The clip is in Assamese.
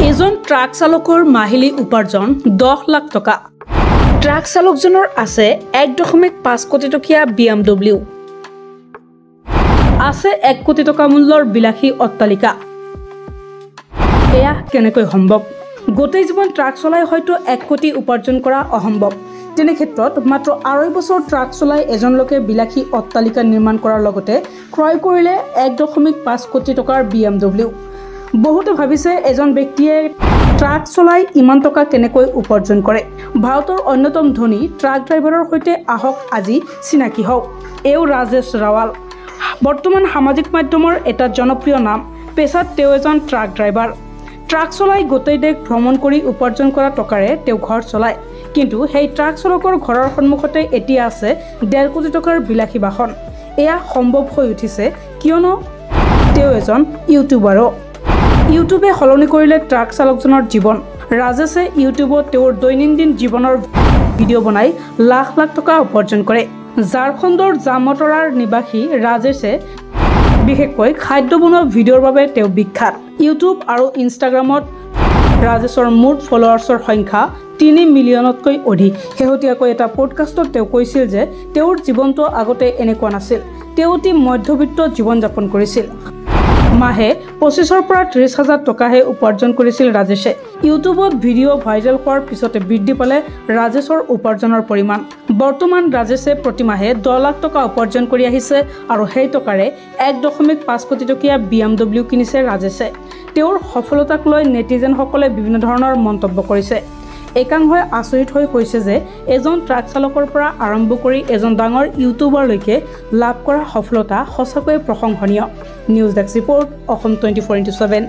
এজন ট্ৰাক চালকৰ মাহিলী উপাৰ্জন 10 লাখ টকা। ট্ৰাক চালকজনৰ আছে 1.5 কোটি টকীয়া BMW, আছে 1 কোটি টকা মূল্যৰ বিলাসী অট্টালিকা। এয়া কেনেকৈ সম্ভৱ? গোটেই জীৱন ট্ৰাক চলাই হয়তো 1 কোটি উপাৰ্জন কৰা অসম্ভৱ। তেনে ক্ষেত্ৰত মাত্ৰ 2.5 বছৰ ট্ৰাক চলাই এজন লোকে বিলাসী অট্টালিকা নিৰ্মাণ কৰাৰ লগতে ক্ৰয় কৰিলে 1.5 কোটি টকাৰ BMW। বহুতে ভাবিছে এজন ব্যক্তিয়ে ট্ৰাক চলাই ইমান টকা কেনেকৈ উপাৰ্জন কৰে। ভাৰতৰ অন্যতম ধনী ট্ৰাক ড্ৰাইভাৰৰ সৈতে আহক আজি চিনাকি হওক। এও ৰাজেশ ৰাৱাল, বৰ্তমান সামাজিক মাধ্যমৰ এটা জনপ্ৰিয় নাম। পেছাত তেওঁ এজন ট্ৰাক ড্ৰাইভাৰ। ট্ৰাক চলাই গোটেই দেশ ভ্ৰমণ কৰি উপাৰ্জন কৰা টকাৰে তেওঁ ঘৰ চলায়। কিন্তু সেই ট্ৰাক চালকৰ ঘৰৰ সন্মুখতে এতিয়া আছে 1.5 কোটি টকাৰ বিলাসী বাহন। এয়া সম্ভৱ হৈ উঠিছে কিয়নো তেওঁ এজন ইউটিউবাৰো। ইউটিউবে সলনি কৰিলে ট্ৰাক চালকজনৰ জীৱন। ৰাজেশে ইউটিউবত তেওঁৰ দৈনন্দিন জীৱনৰ ভিডিঅ' বনাই লাখ লাখ টকা উপাৰ্জন কৰে। ঝাৰখণ্ডৰ জামতৰাৰ নিবাসী ৰাজেশে বিশেষকৈ খাদ্য বনোৱা ভিডিঅ'ৰ বাবে তেওঁ বিখ্যাত। ইউটিউব আৰু ইনষ্টাগ্ৰামত ৰাজেশৰ মুঠ ফলোৱাৰ্ছৰ সংখ্যা 3 মিলিয়নতকৈ অধিক। শেহতীয়াকৈ এটা পডকাষ্টত তেওঁ কৈছিল যে তেওঁৰ জীৱনটো আগতে এনেকুৱা নাছিল। তেওঁ অতি মধ্যবিত্ত জীৱন যাপন কৰিছিল। মাহে 25,000 পৰা 30,000 টকাহে উপাৰ্জন কৰিছিল ৰাজেশে। ইউটিউবত ভিডিঅ' ভাইৰেল হোৱাৰ পিছতে বৃদ্ধি পালে ৰাজেশৰ উপাৰ্জনৰ পৰিমাণ। বৰ্তমান ৰাজেশে প্ৰতিমাহে 10 লাখ টকা উপাৰ্জন কৰি আহিছে আৰু সেই টকাৰে 1.5 কোটি টকীয়া BMW কিনিছে ৰাজেশে। তেওঁৰ সফলতাক লৈ নেটিজেনসকলে বিভিন্ন ধৰণৰ মন্তব্য কৰিছে। একাংশই আচৰিত হৈ কৈছে যে এজন ট্ৰাক চালকৰ পৰা আৰম্ভ কৰি এজন ডাঙৰ ইউটিউবাৰলৈকে লাভ কৰা সফলতা সঁচাকৈয়ে প্ৰশংসনীয়। News desk report, Assam 24x7।